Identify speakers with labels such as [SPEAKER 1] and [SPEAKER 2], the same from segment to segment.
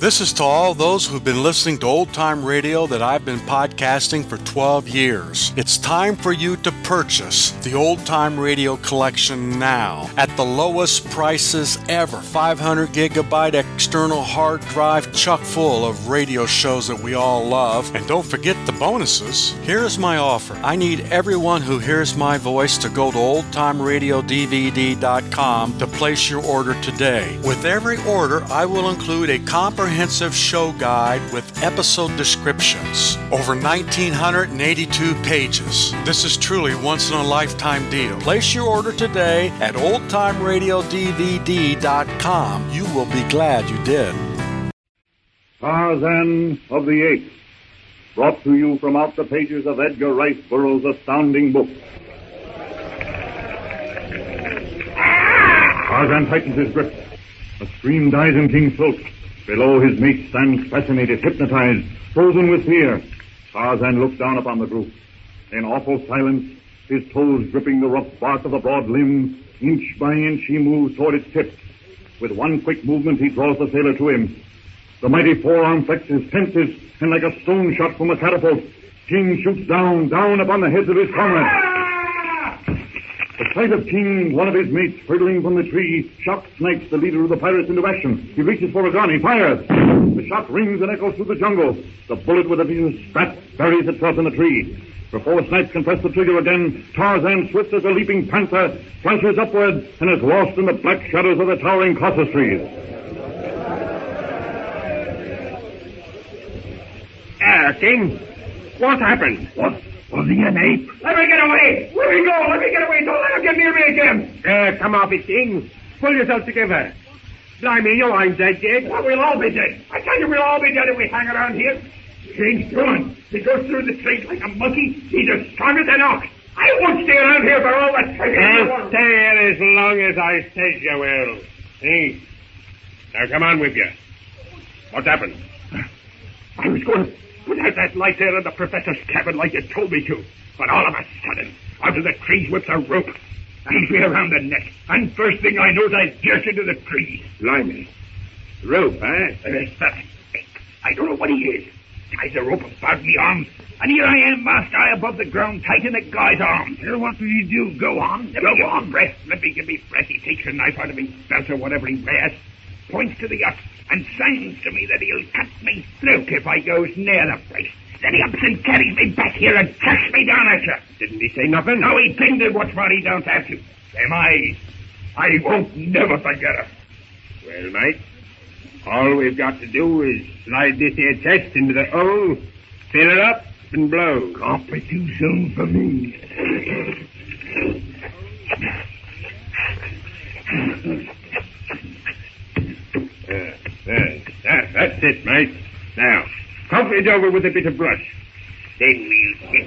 [SPEAKER 1] This is to all those who've been listening to Old Time Radio that I've been podcasting for 12 years. It's time for you to purchase the Old Time Radio collection now at the lowest prices ever. 500 gigabyte external hard drive chock full of radio shows that we all love. And don't forget the bonuses. Here's my offer. I need everyone who hears my voice to go to oldtimeradiodvd.com to place your order today. With every order, I will include a comprehensive show guide with episode descriptions. Over 1,982 pages. This is truly once-in-a-lifetime deal. Place your order today at oldtimeradiodvd.com. You will be glad you did.
[SPEAKER 2] Tarzan of the Apes, brought to you from out the pages of Edgar Rice Burroughs' astounding book. Tarzan tightens his grip. A scream dies in King's throat. Below, his mate stands fascinated, hypnotized, frozen with fear. Tarzan looks down upon the group. In awful silence, his toes gripping the rough bark of the broad limb, inch by inch he moves toward its tip. With one quick movement, he draws the sailor to him. The mighty forearm flexes, tenses, and like a stone shot from a catapult, King shoots down upon the heads of his comrades. The sight of King, one of his mates, hurtling from the tree, shocks Snipes, the leader of the pirates, into action. He reaches for a gun. He fires. The shot rings and echoes through the jungle. The bullet with a vicious spat buries itself in the tree. Before Snipes can press the trigger again, Tarzan, swift as a leaping panther, flashes upward and is lost in the black shadows of the towering colossus trees.
[SPEAKER 3] King, what happened?
[SPEAKER 2] What? Was he an ape?
[SPEAKER 3] Let me get away! Let me go! Let me get away! Don't let him get near me again! Come off it, King. Pull yourself together. Blimey, you ain't dead yet. Well, we'll all be dead. I tell you, we'll all be dead if we hang around here. King's gone. He goes through the trees like a monkey. He's as strong as an ox. I won't stay around here for all that time. I'll stay here as long as I said you will. See? Now come on with you. What's happened? I was going to put out that light there in the professor's cabin like you told me to. But all of a sudden, out of the trees whips a rope. Hangs me around the neck. And first thing I know, I jerk into the trees. Blimey. Rope, eh? I don't know what he is. Ties a rope about me arms. And here I am, master, above the ground, tight in the guy's arms. Well, what will you do? Go on? Let me give me breath. He takes a knife out of his belt or whatever he wears. Points to the yacht and signs to me that he'll cut me throat if I goes near the place. Then he ups and carries me back here and chucks me down at you. Didn't he say nothing? No, he didn't, and what's more, he don't have to. Them eyes, I won't never forget her. Well, mate, all we've got to do is slide this here chest into the hole, fill it up, and blow. Can't be too soon for me. That's it, mate. Now, cover it over with a bit of brush. Then we'll get...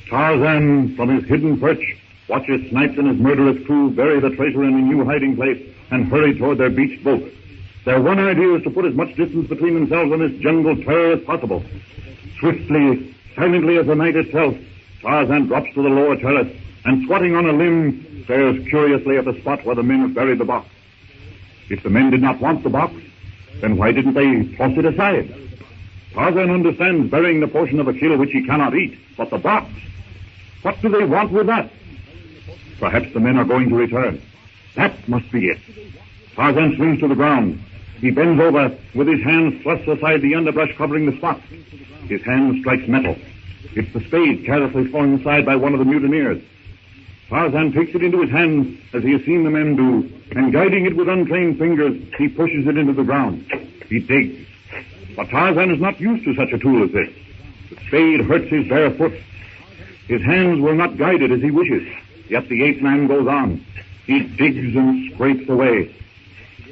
[SPEAKER 2] Tarzan, from his hidden perch, watches Snipes and his murderous crew bury the treasure in a new hiding place and hurry toward their beached boat. Their one idea is to put as much distance between themselves and this jungle terror as possible. Swiftly, silently as the night itself, Tarzan drops to the lower terrace and, squatting on a limb, stares curiously at the spot where the men have buried the box. If the men did not want the box, then why didn't they toss it aside? Tarzan understands burying the portion of a kill which he cannot eat, but the box, what do they want with that? Perhaps the men are going to return. That must be it. Tarzan swings to the ground. He bends over, with his hands thrust aside the underbrush covering the spot. His hand strikes metal. It's the spade carelessly flung aside by one of the mutineers. Tarzan takes it into his hands, as he has seen the men do, and guiding it with untrained fingers, he pushes it into the ground. He digs. But Tarzan is not used to such a tool as this. The spade hurts his bare foot. His hands will not guide it as he wishes. Yet the ape man goes on. He digs and scrapes away.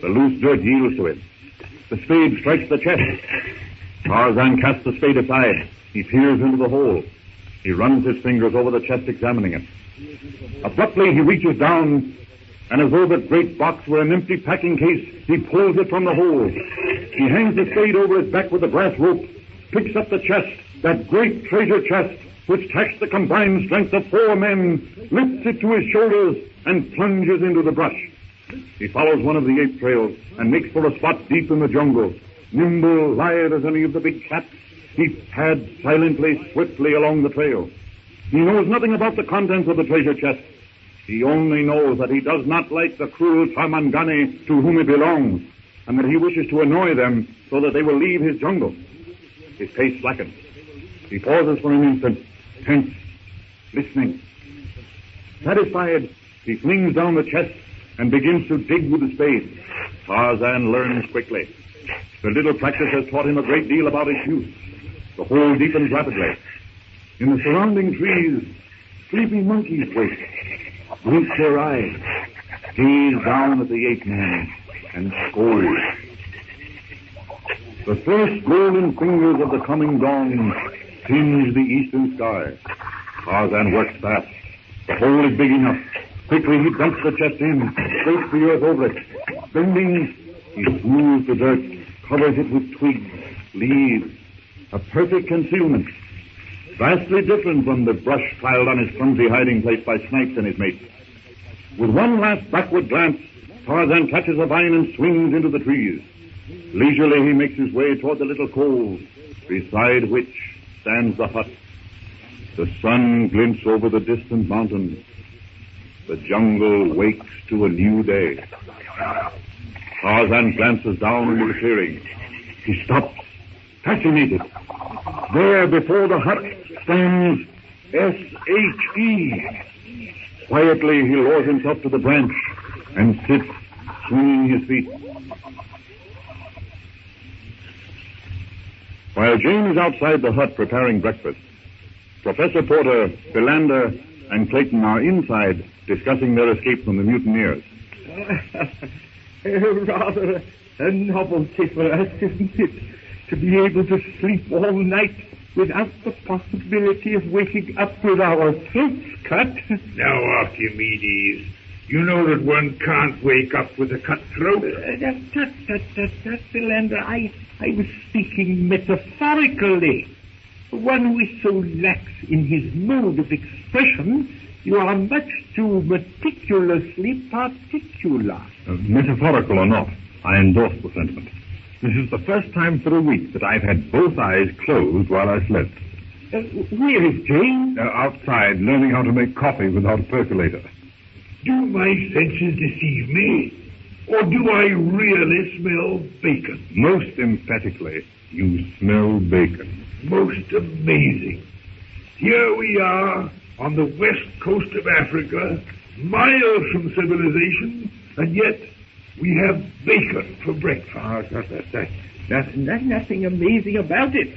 [SPEAKER 2] The loose dirt yields to him. The spade strikes the chest. Tarzan casts the spade aside. He peers into the hole. He runs his fingers over the chest, examining it. Abruptly, he reaches down, and as though the great box were an empty packing case, he pulls it from the hole. He hangs the spade over his back with a brass rope, picks up the chest, that great treasure chest, which taxed the combined strength of 4 men, lifts it to his shoulders, and plunges into the brush. He follows one of the ape trails and makes for a spot deep in the jungle. Nimble, lithe as any of the big cats, he pads silently, swiftly along the trail. He knows nothing about the contents of the treasure chest. He only knows that he does not like the cruel Tarmangani to whom it belongs, and that he wishes to annoy them so that they will leave his jungle. His pace slackens. He pauses for an instant, tense, listening. Satisfied, he flings down the chest and begins to dig with the spade. Tarzan learns quickly. The little practice has taught him a great deal about its use. The hole deepens rapidly. In the surrounding trees, sleepy monkeys wait, blink their eyes, gaze down at the ape man, and scold. The first golden fingers of the coming dawn tinge the eastern sky. Tarzan works fast. The hole is big enough. Quickly he dumps the chest in, scrapes the earth over it. Bending, he smooths the dirt, covers it with twigs, leaves. A perfect concealment. Vastly different from the brush piled on his clumsy hiding place by Snipes and his mates. With one last backward glance, Tarzan catches a vine and swings into the trees. Leisurely he makes his way toward the little cove, beside which stands the hut. The sun glints over the distant mountains. The jungle wakes to a new day. Tarzan glances down into the clearing. He stops, fascinated. There before the hut stands S.H.E. Quietly he lowers himself to the branch and sits, swinging his feet. While Jane is outside the hut preparing breakfast, Professor Porter, Philander, and Clayton are inside discussing their escape from the mutineers.
[SPEAKER 3] Rather a novelty for us, isn't it? To be able to sleep all night without the possibility of waking up with our throats cut.
[SPEAKER 4] Now, Archimedes, you know that one can't wake up with a cut throat.
[SPEAKER 3] Tut, Philander, I was speaking metaphorically. One who is so lax in his mode of expression, you are much too meticulously particular.
[SPEAKER 2] Metaphorical or not, I endorse the sentiment. This is the first time for a week that I've had both eyes closed while I slept.
[SPEAKER 3] Where is Jane?
[SPEAKER 2] Outside, learning how to make coffee without a percolator.
[SPEAKER 4] Do my senses deceive me? Or do I really smell bacon?
[SPEAKER 2] Most emphatically, you smell bacon.
[SPEAKER 4] Most amazing. Here we are on the west coast of Africa, miles from civilization, and yet we have bacon for breakfast.
[SPEAKER 3] There's nothing amazing about it.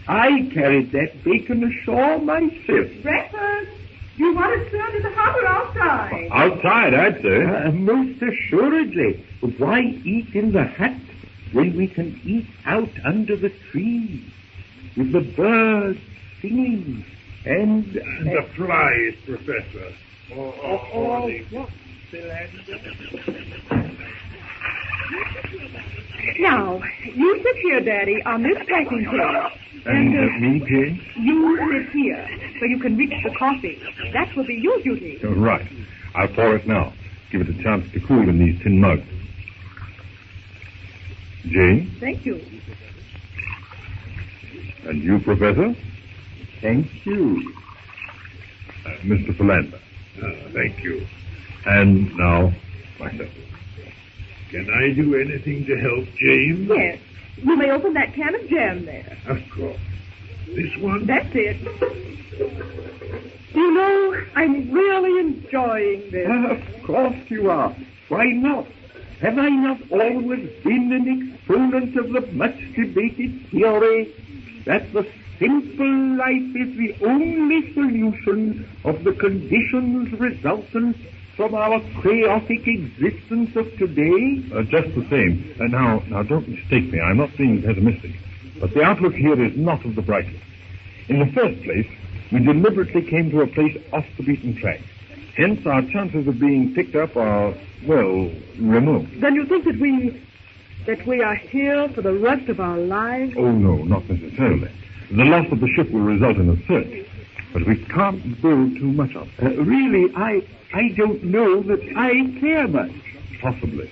[SPEAKER 3] I carried that bacon ashore myself.
[SPEAKER 5] Breakfast? You want it served in the hut or outside?
[SPEAKER 2] Outside, I'd say.
[SPEAKER 3] Most assuredly. Why eat in the hut when we can eat out under the trees with the birds singing and
[SPEAKER 4] the flies, Professor.
[SPEAKER 3] What?
[SPEAKER 5] Now, you sit here, Daddy, on this packing case.
[SPEAKER 2] And me, Jane?
[SPEAKER 5] You sit here, so you can reach the coffee. That will be your duty.
[SPEAKER 2] Right. I'll pour it now. Give it a chance to cool in these tin mugs. Jane?
[SPEAKER 5] Thank you.
[SPEAKER 2] And you, Professor?
[SPEAKER 3] Thank you.
[SPEAKER 2] Mr. Philander.
[SPEAKER 4] Thank you.
[SPEAKER 2] And now, myself.
[SPEAKER 4] Can I do anything to help, James?
[SPEAKER 5] Yes. You may open that can of jam there.
[SPEAKER 4] Of course. This one?
[SPEAKER 5] That's it. You know, I'm really enjoying this.
[SPEAKER 3] Of course you are. Why not? Have I not always been an exponent of the much-debated theory that the simple life is the only solution of the conditions resultant from our chaotic existence of today?
[SPEAKER 2] Just the same. Now, don't mistake me. I'm not being pessimistic. But the outlook here is not of the brightest. In the first place, we deliberately came to a place off the beaten track. Hence, our chances of being picked up are, well, remote.
[SPEAKER 5] Then you think that we are here for the rest of our lives?
[SPEAKER 2] Oh, no, not necessarily. The loss of the ship will result in a search. But we can't build too much of it.
[SPEAKER 3] Really, I don't know that I care much.
[SPEAKER 2] Possibly.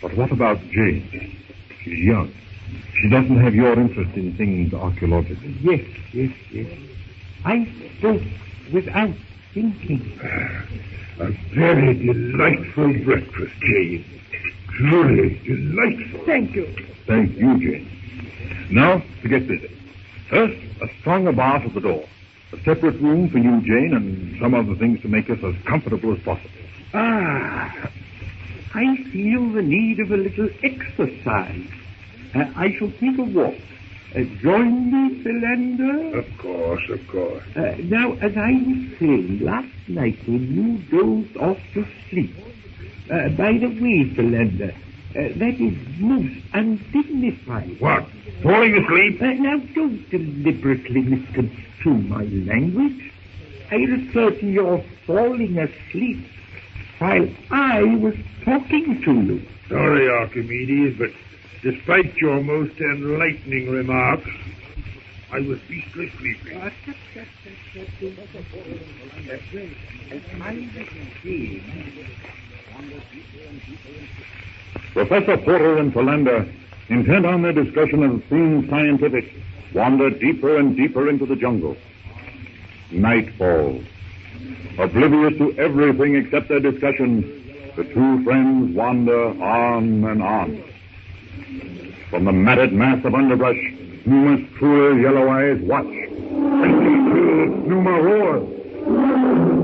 [SPEAKER 2] But what about Jane? She's young. She doesn't have your interest in things archaeological.
[SPEAKER 3] Yes. I spoke without thinking.
[SPEAKER 4] A very delightful breakfast, Jane. Truly delightful.
[SPEAKER 5] Thank you.
[SPEAKER 2] Thank you, Jane. Now, to get busy. First, a stronger bar at the door. A separate room for you, Jane, and some other things to make us as comfortable as possible.
[SPEAKER 3] I feel the need of a little exercise. I shall take a walk. Join me, Philander?
[SPEAKER 4] Of course.
[SPEAKER 3] Now, as I was saying, last night when you dozed off to sleep, by the way, Philander, that is most undignified.
[SPEAKER 4] What? Falling asleep?
[SPEAKER 3] Now, don't deliberately misconstrue my language. I refer to your falling asleep while I was talking to you.
[SPEAKER 4] Sorry, Archimedes, but despite your most enlightening remarks, I was beastly sleepy.
[SPEAKER 2] Professor Porter and Philander, intent on their discussion of things scientific, wander deeper and deeper into the jungle. Night falls. Oblivious to everything except their discussion, the two friends wander on and on. From the matted mass of underbrush, Numa's cruel yellow eyes watch. Numa roars.